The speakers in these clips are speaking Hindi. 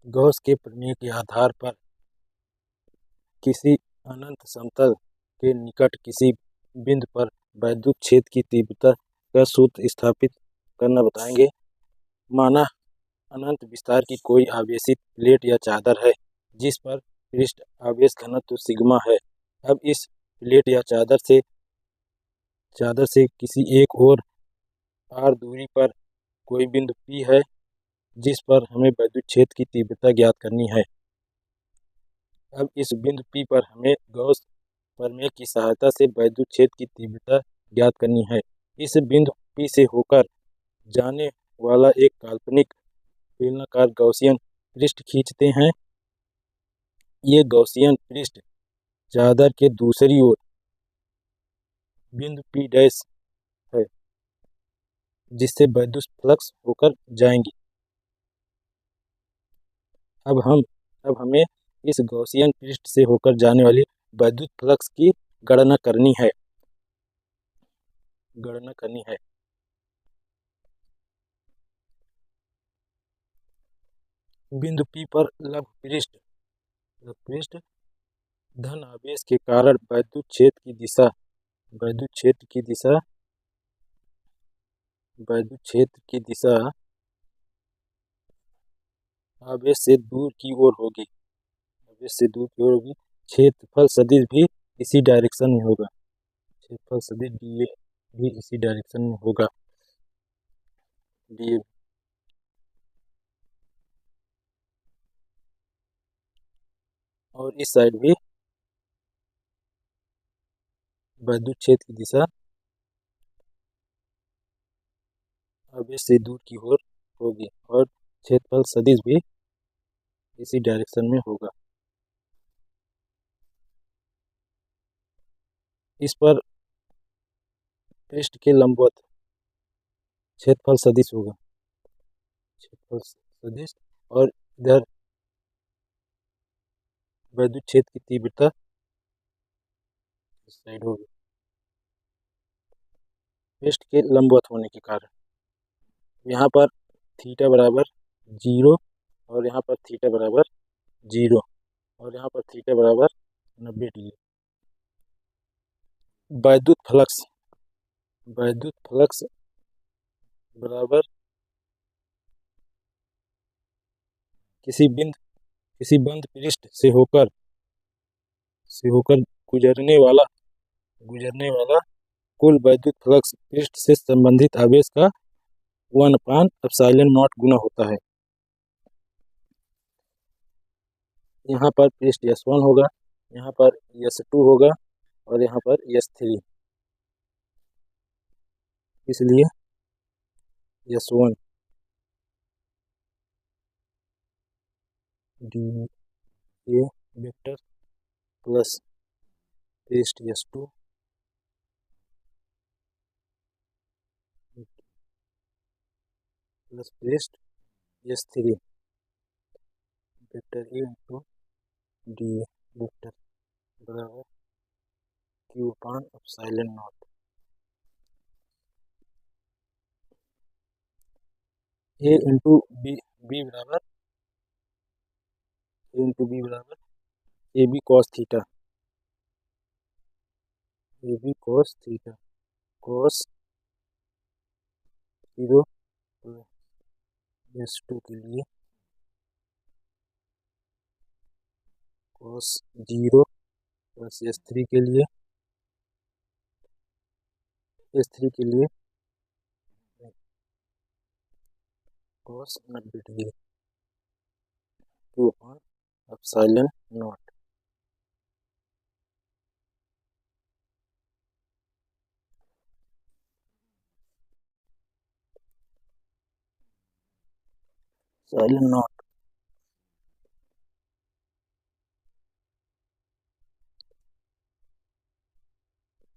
गॉस के प्रमेय के आधार पर किसी अनंत समतल के निकट किसी बिंदु पर वैद्युत क्षेत्र की तीव्रता का सूत्र स्थापित करना बताएंगे। माना अनंत विस्तार की कोई आवेशित प्लेट या चादर है जिस पर पृष्ठ आवेश घनत्व सिग्मा है। अब इस प्लेट या चादर से किसी एक और r दूरी पर कोई बिंदु P है जिस पर हमें वैद्युत क्षेत्र की तीव्रता ज्ञात करनी है। अब इस बिंदु P पर हमें गॉस प्रमेय की सहायता से वैद्युत क्षेत्र की तीव्रता ज्ञात करनी है। इस बिंदु P से होकर जाने वाला एक काल्पनिक बेलनाकार गॉसियन पृष्ठ खींचते हैं। ये गॉसियन पृष्ठ चादर के दूसरी ओर बिंदु P डैश है जिससे वैद्युत फ्लक्स होकर जाएंगी। अब हमें इस गॉसियन पृष्ठ से होकर जाने वाली वैद्युत फ्लक्स की गणना करनी है। बिंदु P पर लंब पृष्ठ धन आवेश के कारण वैद्युत क्षेत्र की दिशा आवेश से दूर की ओर होगी। क्षेत्रफल सदिश भी इसी डायरेक्शन में होगा। क्षेत्रफल सदिश dA भी इसी डायरेक्शन में होगा। dA और इस साइड भी वैद्युत क्षेत्र की दिशा आवेश से दूर की ओर होगी और क्षेत्रफल सदिश भी इसी डायरेक्शन में होगा। इस पर पृष्ठ के लंबवत क्षेत्रफल सदिश होगा। और इधर वैद्युत क्षेत्र की तीव्रता इस साइड होगी पृष्ठ के लंबवत होने के कारण। यहाँ पर थीटा बराबर 0 और यहाँ पर थीटा बराबर 0 और यहाँ पर थीटा बराबर 90 डिग्री। वैद्युत फ्लक्स बराबर किसी बंद पृष्ठ से होकर गुजरने वाला कुल वैद्युत फ्लक्स पृष्ठ से संबंधित आवेश का 1/ε0 गुना होता है। यहाँ पर पृष्ठ S1 होगा, यहाँ पर S2 होगा और यहाँ पर S3, इसलिए S1 dA वेक्टर प्लस पृष्ठ S2 प्लस पृष्ठ S3 vector A into dA vector बराबर Q/ε0। A इंटू बी बराबर AB cos theta cos 0 S2 के लिए cos 0 प्लस S3 के लिए cos 90 डिग्री Q/ε0।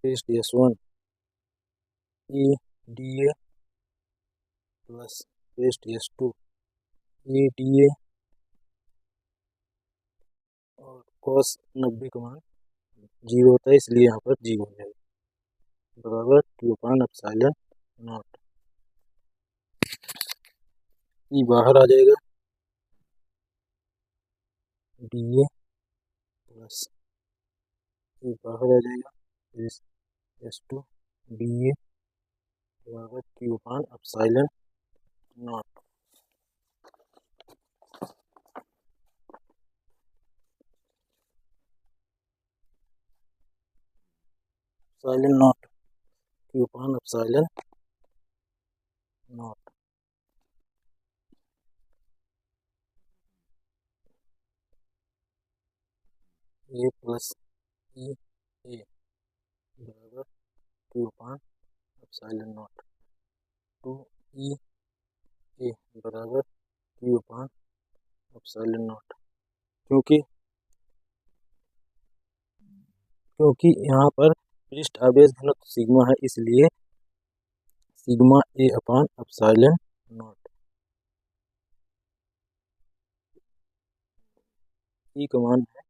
पृष्ठ S1 E dA प्लस पृष्ठ S2 E dA और cos 90 का मान 0 होता है, इसलिए यहाँ पर 0 हो जाएगा बराबर Q/ε0। E बाहर आ जाएगा डी ए प्लस ये बाहर आ जाएगा, एस टू डी ए बराबर Q upon epsilon naught. Epsilon naught Q upon epsilon naught. A plus E A बराबर Q upon epsilon naught. Two E A बराबर क्यू अपान एप्सिलॉन नॉट। क्योंकि यहाँ पर पृष्ठ आवेश घनत्व सिग्मा है, इसलिए sigma A upon epsilon naught. E का मान है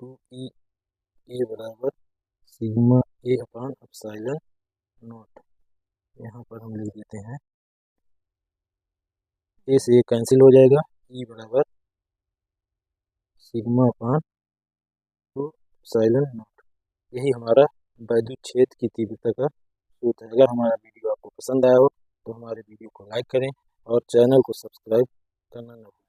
2E ए बराबर sigma A upon epsilon naught. यहाँ पर हम लिख देते हैं, ए से कैंसिल हो जाएगा, ई बराबर सिग्मा अपान 2 एप्सिलॉन नॉट। यही हमारा वैद्युत क्षेत्र की तीव्रता का सूत्र है। अगर हमारा वीडियो आपको पसंद आया हो तो हमारे वीडियो को लाइक करें और चैनल को सब्सक्राइब करना न भूलें।